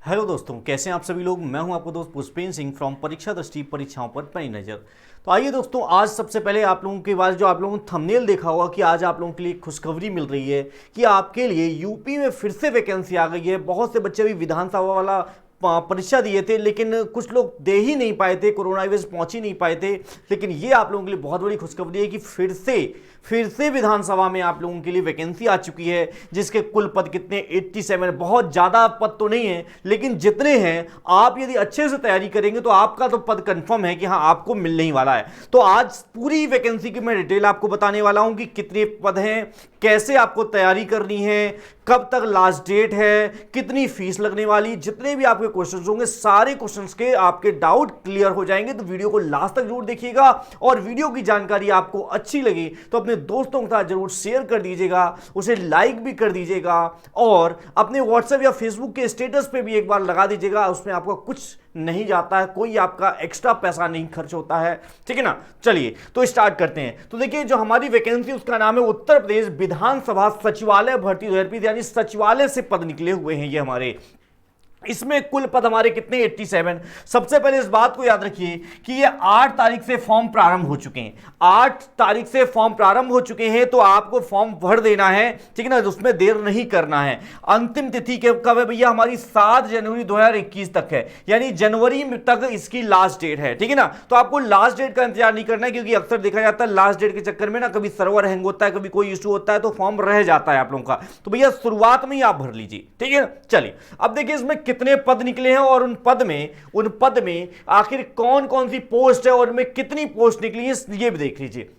Hello दोस्तों, कैसे हैं आप सभी लोग। मैं हूं आपको दोस्त पुष्पेंद्र सिंह फ्रॉम परीक्षा दृष्टि, परीक्षाओं पर पैनी नजर। तो आइए दोस्तों, आज सबसे पहले आप लोगों के पास जो आप लोगों ने थंबनेल देखा होगा कि आज आप लोगों के लिए खुशखबरी मिल रही है कि आपके लिए यूपी में फिर से वैकेंसी आ गई है। बहुत से बच्चे भी विधानसभा वाला परीक्षा दिए थे, लेकिन कुछ लोग दे ही नहीं पाए थे, कोरोना वायरस पहुंच ही नहीं पाए थे। लेकिन ये आप लोगों के लिए बहुत बड़ी खुशखबरी है कि फिर से विधानसभा में आप लोगों के लिए वैकेंसी आ चुकी है, जिसके कुल पद कितने 87। बहुत ज़्यादा पद तो नहीं है, लेकिन जितने हैं आप यदि अच्छे से तैयारी करेंगे तो आपका तो पद कंफर्म है कि हाँ आपको मिलने ही वाला है। तो आज पूरी वैकेंसी की मैं डिटेल आपको बताने वाला हूं कि कितने पद हैं, कैसे आपको तैयारी करनी है, कब तक लास्ट डेट है, कितनी फीस लगने वाली, जितने भी आपके क्वेश्चंस होंगे सारे क्वेश्चंस के आपके डाउट क्लियर हो जाएंगे। तो वीडियो को लास्ट तक जरूर देखिएगा, और वीडियो की जानकारी आपको अच्छी लगी तो अपने दोस्तों के साथ जरूर शेयर कर दीजिएगा, उसे लाइक भी कर दीजिएगा, और अपने व्हाट्सएप या फेसबुक के स्टेटस पे भी एक बार लगा दीजिएगा। उसमें आपको कुछ नहीं जाता है, कोई आपका एक्स्ट्रा पैसा नहीं खर्च होता है, ठीक है ना। चलिए तो स्टार्ट करते हैं। तो देखिए, जो हमारी वैकेंसी उसका नाम है उत्तर प्रदेश विधानसभा सचिवालय भर्ती 2020, यानी सचिवालय से पद निकले हुए हैं ये हमारे। इसमें कुल पद हमारे कितने 87। सबसे पहले इस बात को याद रखिए कि ये 8 तारीख से फॉर्म प्रारंभ हो चुके हैं। 8 तारीख से फॉर्म प्रारंभ हो चुके हैं, तो आपको फॉर्म भर देना है, ठीक है ना, उसमें देर नहीं करना है। अंतिम तिथि कब है भैया, हमारी 7 जनवरी 2021 तक है, यानी जनवरी तक इसकी लास्ट डेट है, ठीक है ना। तो आपको लास्ट डेट का इंतजार नहीं करना है, क्योंकि अक्सर देखा जाता है लास्ट डेट के चक्कर में ना कभी सर्वर हैंग होता है, कभी कोई इशू होता है, तो फॉर्म रह जाता है आप लोगों का। तो भैया शुरुआत में ही आप भर लीजिए, ठीक है। चलिए अब देखिए इसमें कितने पद निकले हैं, और उन पद में आखिर कौन कौन सी पोस्ट है और उनमें कितनी पोस्ट निकली है, ये भी देख लीजिए।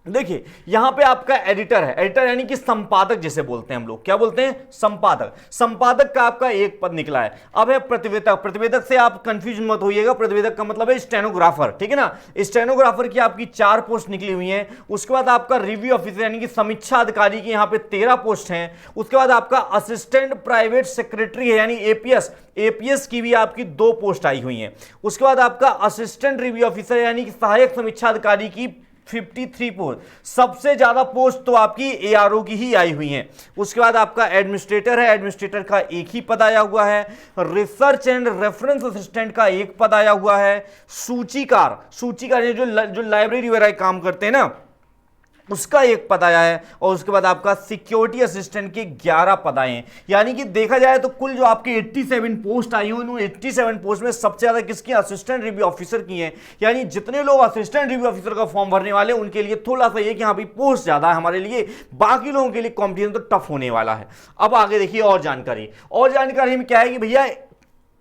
देखिए यहां पे आपका एडिटर है, एडिटर यानी कि संपादक जिसे बोलते हैं हम लोग, क्या बोलते हैं, संपादक। संपादक का आपका एक पद निकला है। अब है प्रतिवेदक। प्रतिवेदक से आप कंफ्यूज मत होइएगा, प्रतिवेदक का मतलब है स्टेनोग्राफर, ठीक है ना। स्टेनोग्राफर की आपकी 4 पोस्ट निकली हुई हैं। उसके बाद आपका रिव्यू ऑफिसर यानी कि समीक्षा अधिकारी की यहां पे 13 पोस्ट हैं। उसके बाद आपका असिस्टेंट प्राइवेट सेक्रेटरी है, यानी एपीएस, एपीएस की भी आपकी 2 पोस्ट आई हुई हैं। उसके बाद आपका असिस्टेंट रिव्यू ऑफिसर यानी कि सहायक समीक्षा अधिकारी की 53 पोस्ट। सबसे ज्यादा पोस्ट तो आपकी एआरओ की ही आई हुई हैं। उसके बाद आपका एडमिनिस्ट्रेटर है, एडमिनिस्ट्रेटर का एक ही पद आया हुआ है। रिसर्च एंड रेफरेंस असिस्टेंट का एक पद आया हुआ है। सूचीकार, सूचीकार जो लाइब्रेरी वगैरह काम करते हैं ना, उसका एक पद आया है। और उसके बाद आपका सिक्योरिटी असिस्टेंट के 11 पद आए हैं। यानी कि देखा जाए तो कुल जो आपके 87 पोस्ट आई हैं, उन 87 पोस्ट में सबसे ज्यादा किसकी, असिस्टेंट रिव्यू ऑफिसर की हैं। यानी जितने लोग असिस्टेंट रिव्यू ऑफिसर का फॉर्म भरने वाले हैं उनके लिए थोड़ा सा ये कि हाँ भाई पोस्ट ज्यादा है हमारे लिए, बाकी लोगों के लिए कॉम्पिटिशन तो टफ होने वाला है। अब आगे देखिए और जानकारी में क्या है कि भैया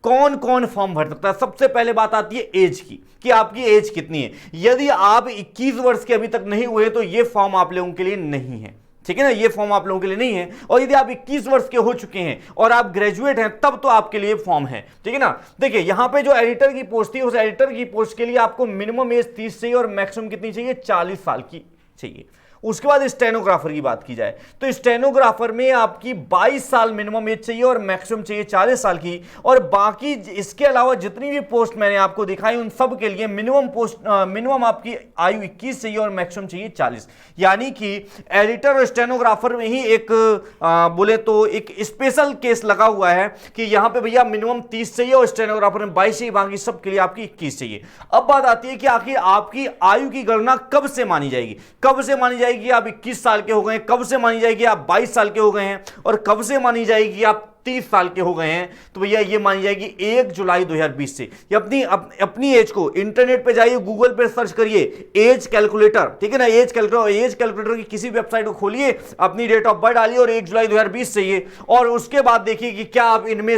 कौन कौन फॉर्म भर सकता है। सबसे पहले बात आती है एज की, कि आपकी एज कितनी है। यदि आप 21 वर्ष के अभी तक नहीं हुए तो ये फॉर्म आप लोगों के लिए नहीं है, ठीक है ना, ये फॉर्म आप लोगों के लिए नहीं है। और यदि आप 21 वर्ष के हो चुके हैं और आप ग्रेजुएट हैं तब तो आपके लिए फॉर्म है, ठीक है ना। देखिए यहां पे जो एडिटर की पोस्ट थी, उस एडिटर की पोस्ट के लिए आपको मिनिमम एज 30 चाहिए और मैक्सिमम कितनी चाहिए, 40 साल की चाहिए। उसके बाद स्टेनोग्राफर की बात की जाए तो स्टेनोग्राफर में आपकी 22 साल मिनिमम एज चाहिए और मैक्सिमम चाहिए 40 साल की। और बाकी इसके अलावा जितनी भी पोस्ट मैंने आपको दिखाई उन सब के लिए मिनिमम आपकी आयु 21 चाहिए और मैक्सिमम चाहिए 40। यानी कि एडिटर और स्टेनोग्राफर में ही एक बोले तो एक स्पेशल केस लगा हुआ है कि यहां पे भैया मिनिमम 30 चाहिए और स्टेनोग्राफर में 22 चाहिए, बाकी सब के लिए आपकी 21 चाहिए। अब बात आती है कि आखिर आपकी आयु की गणना कब से मानी जाएगी, कब से मानी जाएगी आप 21 साल के हो गए, कब से मानी जाएगी आप 22 साल के हो गए हैं, और कब से मानी जाएगी आप 30 साल के हो गए हैं। तो भैया ये मानी जाएगी 1 जुलाई 2020 से। ये अपनी एज को इंटरनेट पे जाइए, गूगल पे सर्च करिए एज कैलकुलेटर, ठीक है ना, एज कैलकुलेटर की किसी वेबसाइट को खोलिए, अपनी डेट ऑफ बर्थ डालिए और 1 जुलाई 2020 चाहिए। और उसके बाद देखिए कि क्या आप इनमें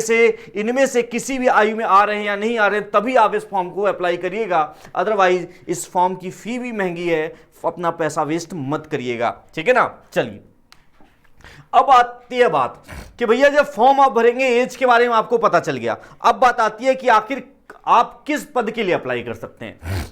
से किसी भी आयु में आ रहे हैं या नहीं आ रहे हैं, तभी आप इस फॉर्म को अप्लाई करिएगा। अदरवाइज इस फॉर्म की फी भी महंगी है, अपना पैसा वेस्ट मत करिएगा, ठीक है ना। चलिए अब आती है बात कि भैया जब फॉर्म आप भरेंगे एज के बारे में आपको पता चल गया। अब बात आती है कि आखिर आप किस पद के लिए अप्लाई कर सकते हैं।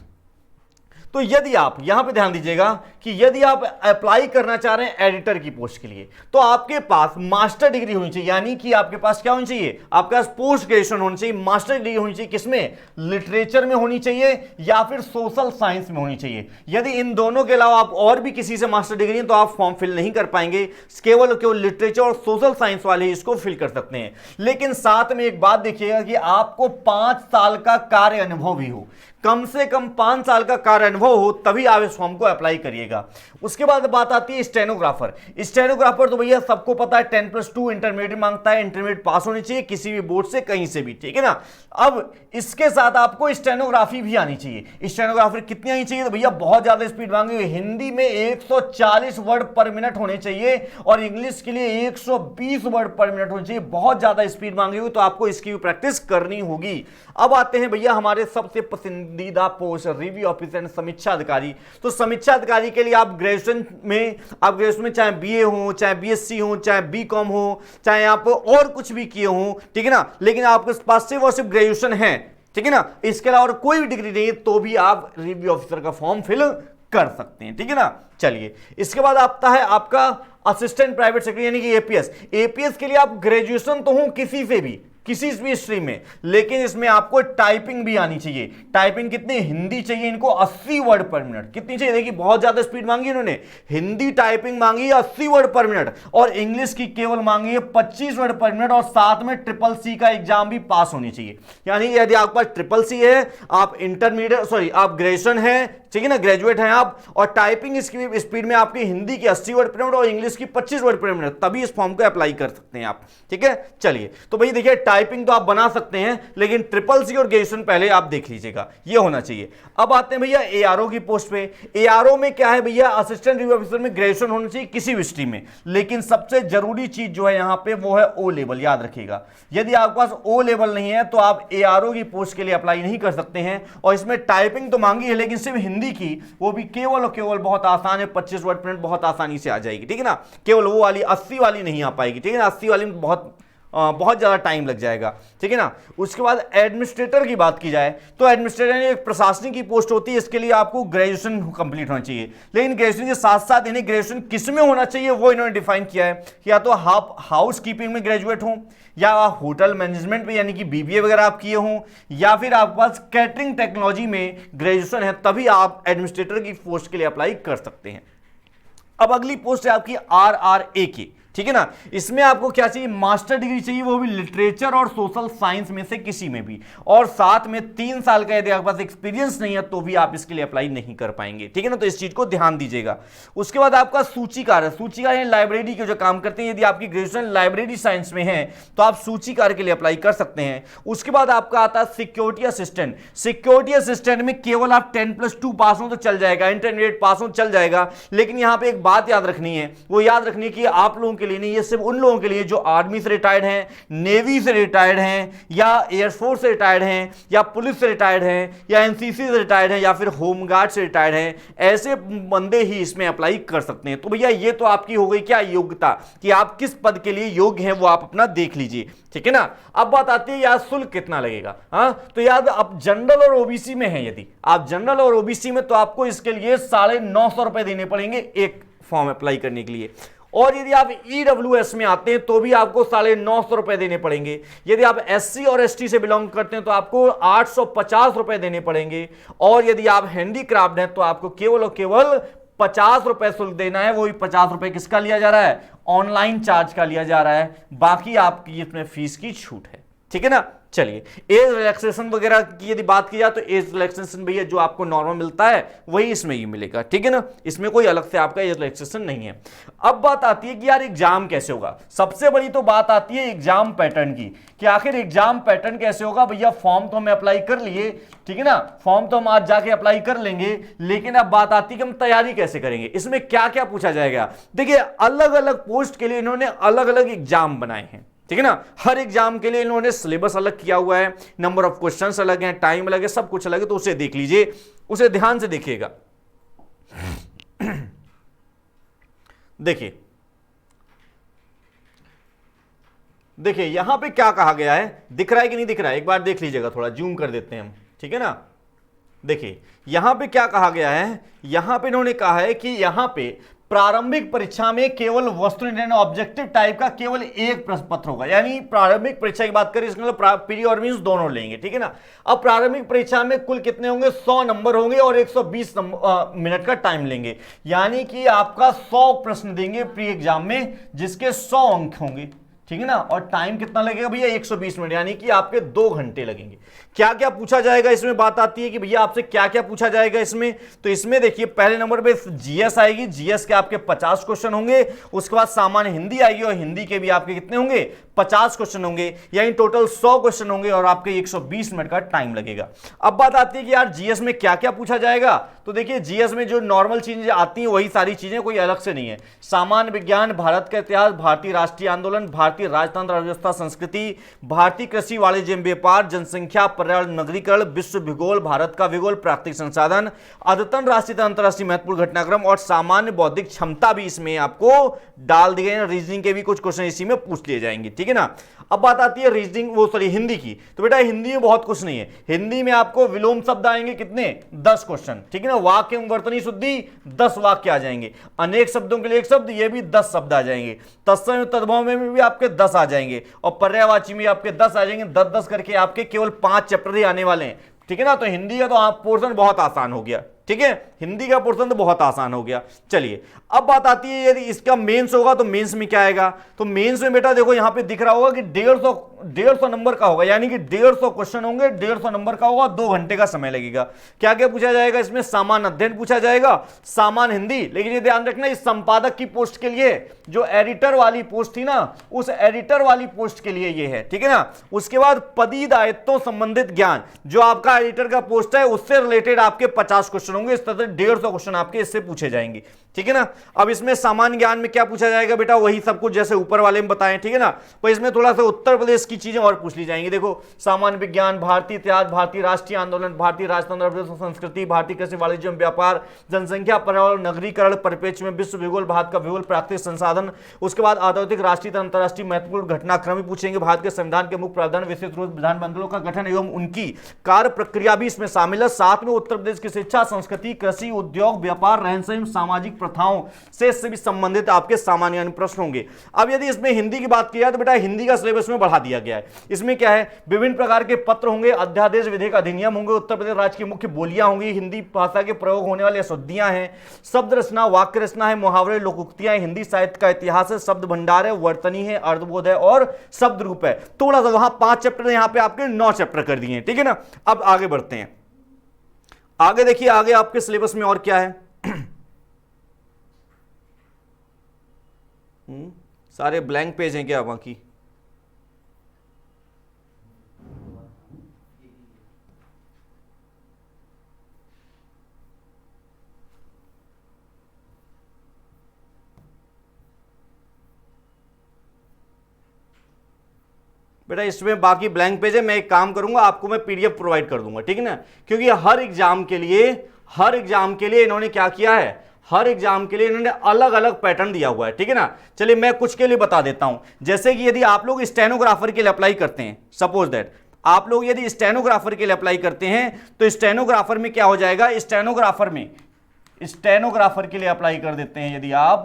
तो यदि आप यहां पे ध्यान दीजिएगा कि यदि आप अप्लाई करना चाह रहे हैं एडिटर की पोस्ट के लिए, तो आपके पास मास्टर डिग्री होनी चाहिए, यानी कि आपके पास क्या होनी चाहिए, आपके पास पोस्ट ग्रेजुएशन होनी चाहिए, मास्टर डिग्री होनी चाहिए, किसमें, लिटरेचर में होनी चाहिए या फिर सोशल साइंस में होनी चाहिए। यदि इन दोनों के अलावा आप और भी किसी से मास्टर डिग्री है तो आप फॉर्म फिल नहीं कर पाएंगे, केवल केवल लिटरेचर और सोशल साइंस वाले इसको फिल कर सकते हैं। लेकिन साथ में एक बात देखिएगा कि आपको 5 साल का कार्य अनुभव भी हो, कम से कम 5 साल का कार्य अनुभव हो, तभी आप इस फॉर्म को अप्लाई करिएगा। उसके बाद बात आती है स्टेनोग्राफर। स्टेनोग्राफर तो भैया सबको पता है 10+2 इंटरमीडिएट मांगता है, इंटरमीडिएट पास होनी चाहिए किसी भी बोर्ड से, कहीं से भी, ठीक है ना। अब इसके साथ आपको स्टेनोग्राफी भी आनी चाहिए। स्टेनोग्राफी कितनी आनी चाहिए, तो भैया बहुत ज्यादा स्पीड मांगी हुई, हिंदी में 140 वर्ड पर मिनट होने चाहिए और इंग्लिश के लिए 120 वर्ड पर मिनट होने चाहिए, बहुत ज्यादा स्पीड मांगी हुई, तो आपको इसकी भी प्रैक्टिस करनी होगी। अब आते हैं भैया हमारे सबसे पसंदीदा पोस्ट, रिव्यू ऑफिसर एंड समीक्षा अधिकारी। तो समीक्षा अधिकारी के लिए आप ग्रेजुएशन में चाहे बीए हो, चाहे बीएससी हो, चाहे बीकॉम हो, चाहे आप और कुछ भी किए हो, ठीक है ना, लेकिन आपके पास सिर्फ और सिर्फ ग्रेजुएशन है, ठीक है ना, इसके अलावा और कोई भी डिग्री नहीं है, तो भी आप रिव्यू ऑफिसर का फॉर्म फिल कर सकते हैं, ठीक है ना। चलिए, इसके बाद आता है आपका असिस्टेंट प्राइवेट सेक्रेटरी यानी कि एपीएस। एपीएस के लिए आप ग्रेजुएशन तो हो किसी से भी, किसी भी स्ट्रीम में, लेकिन इसमें आपको टाइपिंग भी आनी चाहिए। टाइपिंग कितनी, हिंदी चाहिए इनको 80 वर्ड पर मिनट, कितनी चाहिए, देखिए बहुत ज्यादा स्पीड मांगी इन्होंने, हिंदी टाइपिंग मांगी है 80 वर्ड पर मिनट और इंग्लिश की केवल मांगी है 25 वर्ड पर मिनट और साथ में SSC का एग्जाम भी पास होनी चाहिए। यानी यदि आपके पास SSC है, आप इंटरमीडिएट आप ग्रेजुएशन है, ठीक है ना, ग्रेजुएट हैं आप, और टाइपिंग इसकी स्पीड में आपकी हिंदी की 80 वर्ड पर मिनट और इंग्लिश की 25 वर्ड पर मिनट, तभी इस फॉर्म को अप्लाई कर सकते हैं आप, ठीक है। चलिए, तो भाई देखिए टाइपिंग तो आप बना सकते हैं, लेकिन SSC और ग्रेजुएशन पहले आप देख लीजिएगा, ये होना चाहिए। अब आते हैं भैया एआरओ की पोस्ट पे। एआरओ में क्या है भैया, असिस्टेंट रिव्यू ऑफिसर में ग्रेजुएशन होना चाहिए किसी भी स्ट्रीम में, लेकिन सबसे जरूरी चीज जो है यहां पे वो है ओ लेवल, याद रखिएगा। यदि आपके पास ओ लेवल नहीं है तो आप एआरओ की पोस्ट के लिए अप्लाई नहीं कर सकते हैं। और इसमें टाइपिंग तो मांगी है, लेकिन सिर्फ हिंदी की, वो भी केवल और केवल बहुत आसान है, 25 वर्ड पर मिनट बहुत आसानी से आ जाएगी, ठीक है ना। केवल वो वाली 80 वाली नहीं आ पाएगी, ठीक है ना, 80 वाली में बहुत ज़्यादा टाइम लग जाएगा, ठीक है ना। उसके बाद एडमिनिस्ट्रेटर की बात की जाए तो एडमिनिस्ट्रेटर एक प्रशासनिक की पोस्ट होती है, इसके लिए आपको ग्रेजुएशन कंप्लीट होना चाहिए। लेकिन ग्रेजुएशन के साथ साथ इन्हें ग्रेजुएशन किस में होना चाहिए वो इन्होंने डिफाइन किया है, या तो हाउस कीपिंग में ग्रेजुएट हो, या होटल मैनेजमेंट में यानी कि बीबीए वगैरह आप किए हों, या फिर आपके पास कैटरिंग टेक्नोलॉजी में ग्रेजुएशन है, तभी आप एडमिनिस्ट्रेटर की पोस्ट के लिए अप्लाई कर सकते हैं। अब अगली पोस्ट है आपकी आरआरए की, ठीक है ना। इसमें आपको क्या चाहिए, मास्टर डिग्री चाहिए, वो भी लिटरेचर और सोशल साइंस में से किसी में भी, और साथ में 3 साल का यदि आपके पास एक्सपीरियंस नहीं है तो भी आप इसके लिए अप्लाई नहीं कर पाएंगे, ठीक है ना। तो इस चीज को ध्यान दीजिएगा। उसके बाद आपका सूचीकार है। सूचीकार लाइब्रेरी के जो काम करते हैं, यदि आपकी ग्रेजुएशन लाइब्रेरी साइंस में है तो आप सूचीकार के लिए अप्लाई कर सकते हैं। उसके बाद आपका आता है सिक्योरिटी असिस्टेंट। सिक्योरिटी असिस्टेंट में केवल आप 10+2 पास हो तो चल जाएगा, इंटरमीडिएट पास हो चल जाएगा, लेकिन यहां पर एक बात याद रखनी है, वो याद रखनी है कि आप लोगों लिए नहीं, ये सिर्फ उन लोगों के लिए जो आर्मी से रिटायर्ड हैं, नेवी से रिटायर्ड हैं, या एयरफोर्स से रिटायर्ड हैं, या पुलिस से रिटायर्ड हैं, या एनसीसी से रिटायर्ड हैं, या फिर होमगार्ड से रिटायर्ड हैं, ऐसे बंदे ही इसमें अप्लाई कर सकते हैं। तो भैया ये तो आपकी हो गई क्या, योग्यता, कि आप किस पद के लिए योग्य हैं वो आप अपना देख लीजिए, ठीक है ना। अब बात आती है यार शुल्क कितना लगेगा। हाँ, तो याद आप जनरल और ओबीसी में हैं, यदि आप जनरल और ओबीसी में, तो आपको इसके लिए 950 रुपए देने पड़ेंगे एक फॉर्म अप्लाई करने के लिए। और यदि आप ईडब्ल्यूएस में आते हैं तो भी आपको 950 रुपए देने पड़ेंगे। यदि आप एससी और एसटी से बिलोंग करते हैं तो आपको 850 रुपए देने पड़ेंगे। और यदि आप हैंडीक्राफ्ट हैं तो आपको केवल और केवल 50 रुपए शुल्क देना है। वही 50 रुपए किसका लिया जा रहा है, ऑनलाइन चार्ज का लिया जा रहा है, बाकी आपकी इसमें फीस की छूट है, ठीक है ना। चलिए, एज रिलैक्सेशन वगैरह की यदि बात की जाए तो एज रिलैक्सेशन भैया जो आपको नॉर्मल मिलता है वही इसमें ही मिलेगा, ठीक है ना। इसमें कोई अलग से आपका एज रिलैक्सेशन नहीं है। अब बात आती है कि यार एग्जाम कैसे होगा। सबसे बड़ी तो बात आती है एग्जाम पैटर्न की, कि आखिर एग्जाम पैटर्न कैसे होगा। भैया फॉर्म तो हमें अप्लाई कर लिए, ठीक है ना, फॉर्म तो हम आज जाके अप्लाई कर लेंगे, लेकिन अब बात आती है कि हम तैयारी कैसे करेंगे, इसमें क्या क्या पूछा जाएगा। देखिए, अलग अलग पोस्ट के लिए इन्होंने अलग अलग एग्जाम बनाए हैं, ठीक है ना। हर एग्जाम के लिए इन्होंने सिलेबस अलग किया हुआ है, नंबर ऑफ क्वेश्चंस अलग हैं, टाइम अलग है, सब कुछ अलग है, तो उसे देख लीजिए, उसे ध्यान से देखिएगा। देखिए यहां पे क्या कहा गया है, दिख रहा है कि नहीं दिख रहा है, एक बार देख लीजिएगा, थोड़ा जूम कर देते हैं हम, ठीक है ना। देखिए यहां पे क्या कहा गया है, यहां पे इन्होंने कहा है कि यहां पे प्रारंभिक परीक्षा में केवल वस्तुनिष्ठ ऑब्जेक्टिव टाइप का केवल एक प्रश्न पत्र होगा। यानी प्रारंभिक परीक्षा की बात करें, इसका मतलब प्री और मींस दोनों लेंगे, ठीक है ना। अब प्रारंभिक परीक्षा में कुल कितने होंगे, 100 नंबर होंगे और 120 मिनट का टाइम लेंगे। यानी कि आपका 100 प्रश्न देंगे प्री एग्जाम में, जिसके 100 अंक होंगे, ठीक है ना। और टाइम कितना लगेगा भैया, 120 मिनट, यानी कि आपके 2 घंटे लगेंगे। क्या क्या पूछा जाएगा इसमें, बात आती है कि भैया आपसे क्या क्या पूछा जाएगा इसमें। तो इसमें देखिए पहले नंबर पे जीएस आएगी, जीएस के आपके 50 क्वेश्चन होंगे। उसके बाद सामान्य हिंदी आएगी और हिंदी के भी आपके कितने होंगे, 50 क्वेश्चन होंगे, यानी टोटल 100 क्वेश्चन होंगे और आपके 120 मिनट का टाइम लगेगा। अब बात आती है कि यार जीएस में क्या क्या पूछा जाएगा। तो देखिए जीएस में जो नॉर्मल चीजें आती हैं वही सारी चीजें, कोई अलग से नहीं है। सामान्य विज्ञान, भारत का इतिहास, भारतीय राष्ट्रीय आंदोलन, भारतीय राजतंत्र अर्थव्यवस्था संस्कृति, भारतीय कृषि वाणिज्य एवं व्यापार, जनसंख्या, पर्यावरण, नगरीकरण, विश्व भूगोल, भारत का भूगोल, प्राकृतिक संसाधन, अद्यतन राष्ट्रीय अंतरराष्ट्रीय महत्वपूर्ण घटनाक्रम और सामान्य बौद्धिक क्षमता भी इसमें आपको डाल दिए हैं। रीजनिंग के भी कुछ क्वेश्चन इसी में पूछ लिए जाएंगे, ठीक है ना। अब बात आती है रीजनिंग, वो सॉरी हिंदी की। तो बेटा हिंदी में बहुत कुछ नहीं है। हिंदी में आपको विलोम शब्द आएंगे कितने, 10 क्वेश्चन, ठीक है ना। वाक्य एवं वर्तनी शुद्धि 10 वाक्य आ जाएंगे। अनेक शब्दों के लिए एक शब्द, ये भी 10 शब्द आ जाएंगे। तत्सम तद्भव में भी आपके 10 आ जाएंगे और पर्यायवाची में आपके 10 आ जाएंगे। 10-10 करके आपके केवल 5 चैप्टर ही आने वाले हैं, ठीक है ना। तो हिंदी का तो आप पोर्शन बहुत आसान हो गया, ठीक है, हिंदी का पोर्शन तो बहुत आसान हो गया। चलिए अब बात आती है यदि इसका मेंस होगा तो मेंस में क्या आएगा। तो मेंस में बेटा देखो यहां पे दिख रहा होगा कि 150 नंबर का होगा, यानी कि 150 क्वेश्चन होंगे, 150 नंबर का होगा, 2 घंटे का समय लगेगा। क्या क्या पूछा जाएगा इसमें, सामान्य अध्ययन पूछा जाएगा, सामान्य हिंदी। लेकिन ये ध्यान रखना इस संपादक की पोस्ट के लिए, जो एडिटर वाली पोस्ट थी ना, उस एडिटर वाली पोस्ट के लिए ये है, ठीक है ना। उसके बाद पदी दायित्वों संबंधित ज्ञान, जो आपका एडिटर का पोस्ट है उससे रिलेटेड आपके 50 क्वेश्चन होंगे। इस तरह 150 क्वेश्चन आपके इससे पूछे जाएंगे, ठीक है ना। अब इसमें सामान्य ज्ञान में क्या पूछा जाएगा बेटा, वही सब कुछ जैसे ऊपर वाले में बताएं, ठीक है ना। पर इसमें थोड़ा सा उत्तर प्रदेश की चीजें और पूछ ली जाएंगी। देखो सामान्य विज्ञान, भारतीय इतिहास, भारतीय राष्ट्रीय आंदोलन, भारतीय राजतंत्र अर्थव्यवस्था संस्कृति, भारतीय कृषि वाणिज्य एवं व्यापार, जनसंख्या, पर्यावरण, नगरीकरण, परिप्रेक्ष्य में विश्व भूगोल, भारत का भूगोल, प्राकृतिक संसाधन। उसके बाद आध्यात्मिक, राष्ट्रीय, अंतरराष्ट्रीय महत्वपूर्ण घटनाक्रम भी पूछेंगे। भारत के संविधान के मुख्य प्रावधान, विशेष रूप विधानमंडलों का गठन एवं उनकी कार्य प्रक्रिया भी इसमें शामिल है। साथ में उत्तर प्रदेश की शिक्षा, संस्कृति, कृषि, उद्योग, व्यापार, रहन सहन, सामाजिक प्रथाओं से भी संबंधित आपके सामान्य प्रश्न होंगे। अब यदि इसमें हिंदी की बात की जाए तो बेटा हिंदी का सिलेबस में बढ़ा दिया गया है। इसमें क्या है, विभिन्न प्रकार के पत्र होंगे, अध्यादेश, विधेयक, अधिनियम होंगे, उत्तर प्रदेश राज्य की मुख्य बोलियां होंगी, हिंदी भाषा के प्रयोग होने वाली अशुद्धियां हैं, शब्द रचना, वाक्य रचना है, मुहावरे, लोकोक्तियां, हिंदी साहित्य का इतिहास है, शब्द भंडार है, वर्तनी है, अर्थबोध है और शब्द रूप है। थोड़ा सा वहां 5 चैप्टर, यहां पे आपके 9 चैप्टर कर दिए, ठीक है ना। अब आगे बढ़ते हैं, आगे देखिए आगे आपके सिलेबस में और क्या है। सारे ब्लैंक पेज हैं क्या बाकी। बेटा इसमें बाकी ब्लैंक पेज है, मैं एक काम करूंगा आपको मैं पीडीएफ प्रोवाइड कर दूंगा, ठीक है ना। क्योंकि हर एग्जाम के लिए इन्होंने क्या किया है, हर एग्जाम के लिए इन्होंने अलग अलग पैटर्न दिया हुआ है, ठीक है ना। चलिए मैं कुछ के लिए बता देता हूं। जैसे कि यदि आप लोग स्टेनोग्राफर के लिए अप्लाई करते हैं, सपोज दैट आप लोग यदि स्टेनोग्राफर के लिए अप्लाई करते हैं तो स्टेनोग्राफर में क्या हो जाएगा, स्टेनोग्राफर के लिए अप्लाई कर देते हैं यदि आप,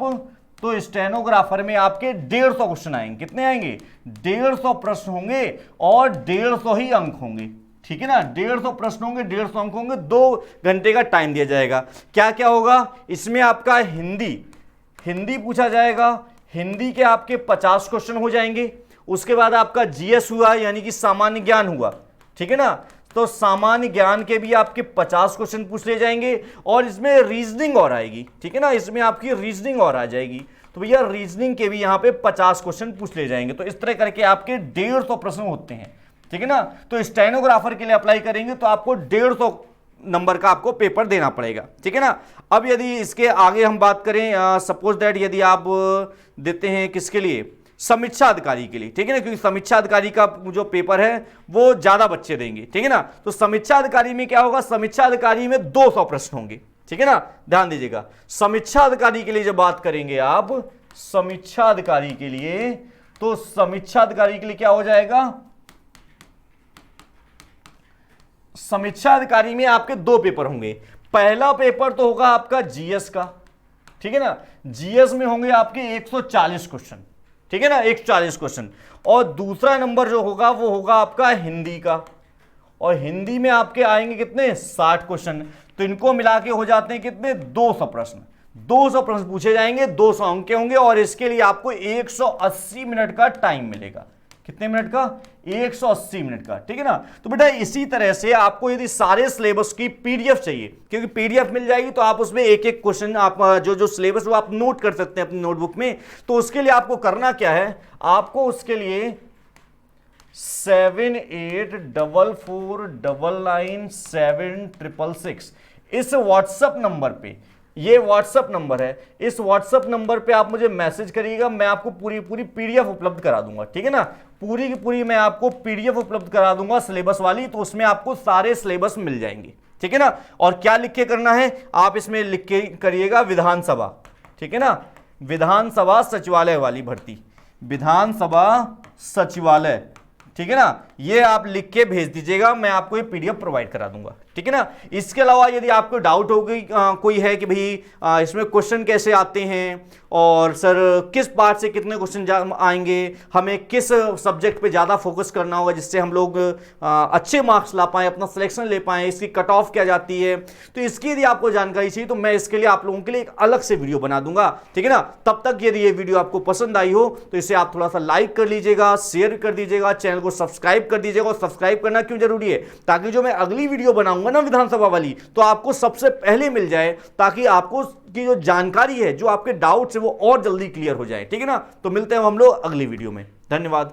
तो स्टेनोग्राफर में आपके 150 क्वेश्चन आएंगे। कितने आएंगे, 150 प्रश्न होंगे और 150 ही अंक होंगे, ठीक है ना। 150 प्रश्न होंगे, 150 अंक होंगे, 2 घंटे का टाइम दिया जाएगा। क्या क्या होगा इसमें, आपका हिंदी पूछा जाएगा, हिंदी के आपके 50 क्वेश्चन हो जाएंगे। उसके बाद आपका जीएस हुआ, यानी कि सामान्य ज्ञान हुआ, ठीक है ना। तो सामान्य ज्ञान के भी आपके 50 क्वेश्चन पूछ ले जाएंगे और इसमें रीजनिंग और आएगी, ठीक है ना। इसमें आपकी रीजनिंग और आ जाएगी, तो भैया रीजनिंग के भी यहां पे 50 क्वेश्चन पूछ ले जाएंगे। तो इस तरह करके आपके 150 प्रश्न होते हैं, ठीक है ना। तो स्टेनोग्राफर के लिए अप्लाई करेंगे तो आपको 150 नंबर का आपको पेपर देना पड़ेगा, ठीक है ना। अब यदि इसके आगे हम बात करें, सपोज दैट यदि आप देते हैं किसके लिए, समीक्षा अधिकारी के लिए, ठीक है ना। क्योंकि समीक्षा अधिकारी का जो पेपर है वो ज्यादा बच्चे देंगे, ठीक है ना। तो समीक्षा अधिकारी में क्या होगा, समीक्षा अधिकारी में 200 प्रश्न होंगे, ठीक है ना। ध्यान दीजिएगा, समीक्षा अधिकारी के लिए जब बात करेंगे आप, समीक्षा अधिकारी के लिए, तो समीक्षा अधिकारी के लिए क्या हो जाएगा, समीक्षा अधिकारी में आपके 2 पेपर होंगे। पहला पेपर तो होगा आपका जीएस का, ठीक है ना, जीएस में होंगे आपके 140 क्वेश्चन, ठीक है ना, 140 क्वेश्चन। और दूसरा नंबर जो होगा वो होगा आपका हिंदी का, और हिंदी में आपके आएंगे कितने, 60 क्वेश्चन। तो इनको मिला के हो जाते हैं कितने, 200 प्रश्न। 200 प्रश्न पूछे जाएंगे, 200 अंक के होंगे, और इसके लिए आपको 180 मिनट का टाइम मिलेगा। कितने मिनट का, 180 मिनट का, ठीक है ना। तो बेटा इसी तरह से आपको यदि सारे सिलेबस की पीडीएफ चाहिए, क्योंकि पीडीएफ मिल जाएगी तो आप उसमें एक एक क्वेश्चन आप जो सिलेबस वो आप नोट कर सकते हैं अपनी नोटबुक में। तो उसके लिए आपको करना क्या है, आपको उसके लिए 7844997666 इस व्हाट्सएप नंबर पे, ये व्हाट्सएप नंबर है, इस व्हाट्सएप नंबर पे आप मुझे मैसेज करिएगा, मैं आपको पूरी पीडीएफ उपलब्ध करा दूंगा, ठीक है ना। पूरी की पूरी मैं आपको पीडीएफ उपलब्ध करा दूंगा सिलेबस वाली, तो उसमें आपको सारे सिलेबस मिल जाएंगे, ठीक है ना। और क्या लिख के करना है, आप इसमें लिख के करिएगा विधानसभा, ठीक है ना, विधानसभा सचिवालय वाली भर्ती, विधानसभा सचिवालय, ठीक है ना। ये आप लिख के भेज दीजिएगा, मैं आपको ये पीडीएफ प्रोवाइड करा दूंगा, ठीक है ना। इसके अलावा यदि आपको डाउट हो गई कोई है कि भाई इसमें क्वेश्चन कैसे आते हैं, और सर किस पार्ट से कितने क्वेश्चन आएंगे, हमें किस सब्जेक्ट पे ज़्यादा फोकस करना होगा जिससे हम लोग अच्छे मार्क्स ला पाएँ, अपना सिलेक्शन ले पाएँ, इसकी कट ऑफ क्या जाती है, तो इसकी यदि आपको जानकारी चाहिए तो मैं इसके लिए आप लोगों के लिए एक अलग से वीडियो बना दूंगा, ठीक है ना। तब तक यदि ये वीडियो आपको पसंद आई हो तो इसे आप थोड़ा सा लाइक कर लीजिएगा, शेयर कर दीजिएगा, चैनल को सब्सक्राइब कर दीजिएगा। और सब्सक्राइब करना क्यों जरूरी है, ताकि जो मैं अगली वीडियो बनाऊंगा ना विधानसभा वाली, तो आपको सबसे पहले मिल जाए, ताकि आपको की जो जानकारी है, जो आपके डाउट्स है वो और जल्दी क्लियर हो जाए, ठीक है ना। तो मिलते हैं हम लोग अगली वीडियो में, धन्यवाद।